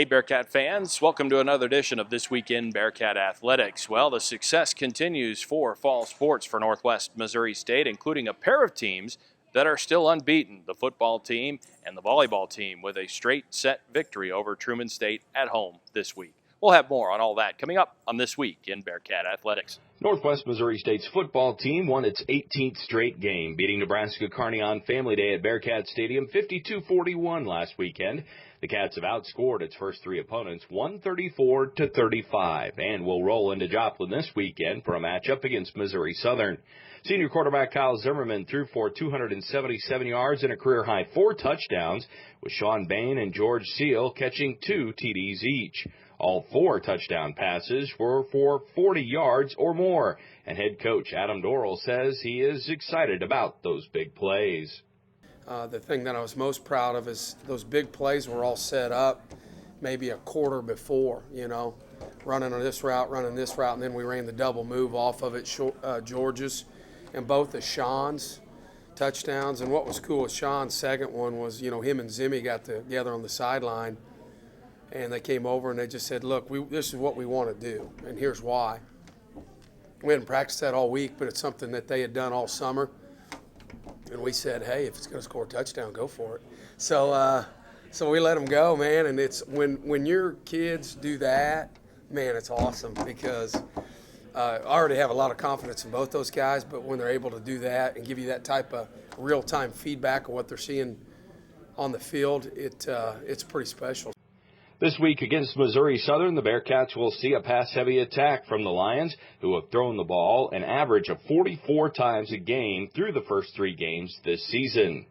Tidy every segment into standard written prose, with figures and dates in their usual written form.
Hey Bearcat fans, welcome to another edition of This Week in Bearcat Athletics. Well, the success continues for fall sports for Northwest Missouri State, including a pair of teams that are still unbeaten, the football team and the volleyball team, with a straight set victory over Truman State at home this week. We'll have more on all that coming up on This Week in Bearcat Athletics. Northwest Missouri State's football team won its 18th straight game, beating Nebraska Kearney on Family Day at Bearcat Stadium 52-41 last weekend. The Cats have outscored its first three opponents 134-35 and will roll into Joplin this weekend for a matchup against Missouri Southern. Senior quarterback Kyle Zimmerman threw for 277 yards and a career-high 4 touchdowns, with Sean Bain and George Seal catching 2 TDs each. All 4 touchdown passes were for 40 yards or more, and head coach Adam Dorrell says he is excited about those big plays. The thing that I was most proud of is those big plays were all set up maybe a quarter before, running on this route, and then we ran the double move off of it, George's, and both of Sean's touchdowns. And what was cool with Sean's second one was, him and Zimmy got together on the sideline, and they came over and they just said, look, this is what we want to do, and here's why. We hadn't practiced that all week, but it's something that they had done all summer. And we said, hey, if it's going to score a touchdown, go for it. So we let them go, man. And it's when your kids do that, man, it's awesome because I already have a lot of confidence in both those guys. But when they're able to do that and give you that type of real-time feedback of what they're seeing on the field, it's pretty special. This week against Missouri Southern, the Bearcats will see a pass-heavy attack from the Lions, who have thrown the ball an average of 44 times a game through the first 3 games this season.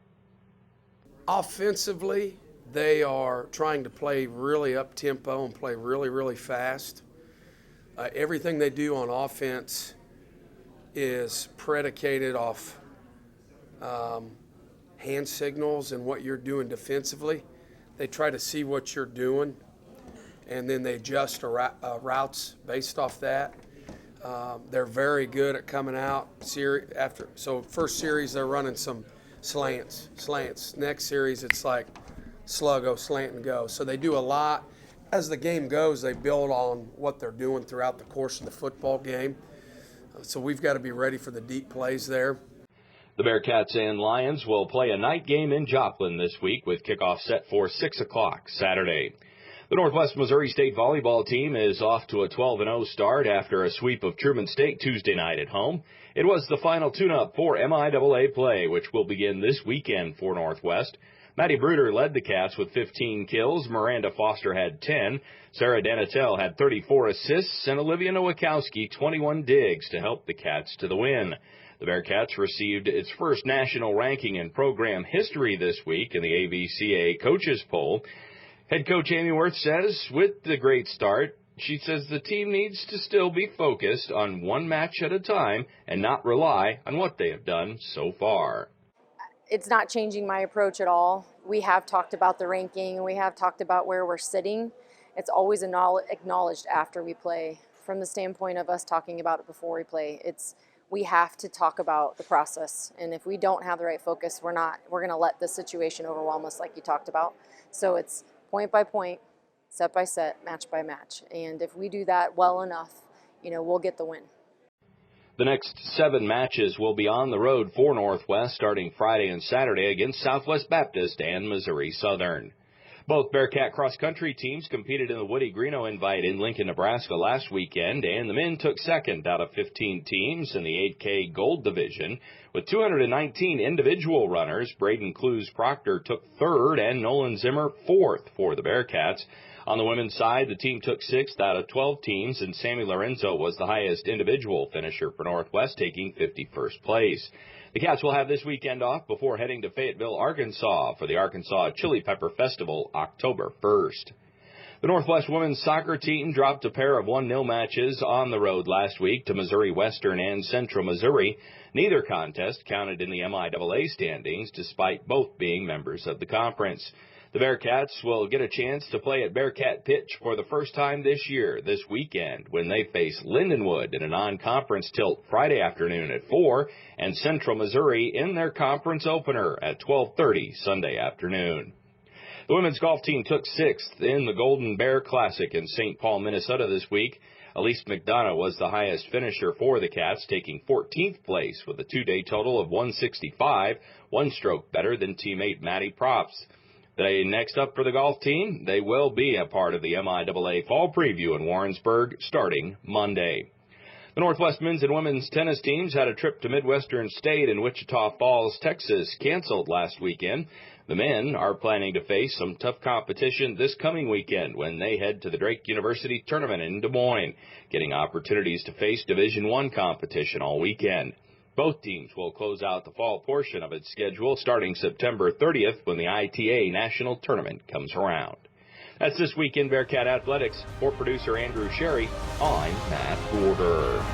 Offensively, they are trying to play really up-tempo and play really, really fast. Everything they do on offense is predicated off hand signals and what you're doing defensively. They try to see what you're doing, and then they adjust routes based off that. They're very good at coming out first series they're running some slants. Next series it's like sluggo, slant and go. So they do a lot. As the game goes, they build on what they're doing throughout the course of the football game. So we've got to be ready for the deep plays there. The Bearcats and Lions will play a night game in Joplin this week with kickoff set for 6 o'clock Saturday. The Northwest Missouri State volleyball team is off to a 12-0 start after a sweep of Truman State Tuesday night at home. It was the final tune-up for MIAA play, which will begin this weekend for Northwest. Maddie Bruder led the Cats with 15 kills. Miranda Foster had 10. Sarah Danatel had 34 assists, and Olivia Nowakowski 21 digs to help the Cats to the win. The Bearcats received its first national ranking in program history this week in the AVCA coaches poll. Head coach Amy Worth says, with the great start, she says the team needs to still be focused on one match at a time and not rely on what they have done so far. It's not changing my approach at all. We have talked about the ranking and we have talked about where we're sitting. It's always acknowledged after we play. From the standpoint of us talking about it before we play, we have to talk about the process, and if we don't have the right focus, we're going to let the situation overwhelm us like you talked about. So it's point by point, set by set, match by match, and if we do that well enough, we'll get the win. The next 7 matches will be on the road for Northwest starting Friday and Saturday against Southwest Baptist and Missouri Southern. Both Bearcat cross-country teams competed in the Woody Greeno Invite in Lincoln, Nebraska last weekend, and the men took second out of 15 teams in the 8K Gold Division. With 219 individual runners, Braden Clues-Proctor took third and Nolan Zimmer fourth for the Bearcats. On the women's side, the team took 6th out of 12 teams, and Sammy Lorenzo was the highest individual finisher for Northwest, taking 51st place. The Cats will have this weekend off before heading to Fayetteville, Arkansas for the Arkansas Chili Pepper Festival October 1st. The Northwest women's soccer team dropped a pair of 1-0 matches on the road last week to Missouri Western and Central Missouri. Neither contest counted in the MIAA standings, despite both being members of the conference. The Bearcats will get a chance to play at Bearcat Pitch for the first time this year, this weekend, when they face Lindenwood in a non-conference tilt Friday afternoon at 4, and Central Missouri in their conference opener at 12:30 Sunday afternoon. The women's golf team took 6th in the Golden Bear Classic in St. Paul, Minnesota this week. Elise McDonough was the highest finisher for the Cats, taking 14th place with a 2-day total of 165, 1 stroke better than teammate Maddie Props. Next up for the golf team, they will be a part of the MIAA Fall Preview in Warrensburg starting Monday. The Northwest men's and women's tennis teams had a trip to Midwestern State in Wichita Falls, Texas, canceled last weekend. The men are planning to face some tough competition this coming weekend when they head to the Drake University Tournament in Des Moines, getting opportunities to face Division I competition all weekend. Both teams will close out the fall portion of its schedule starting September 30th when the ITA National Tournament comes around. That's This Week in Bearcat Athletics. For producer Andrew Sherry, I'm Matt Porter.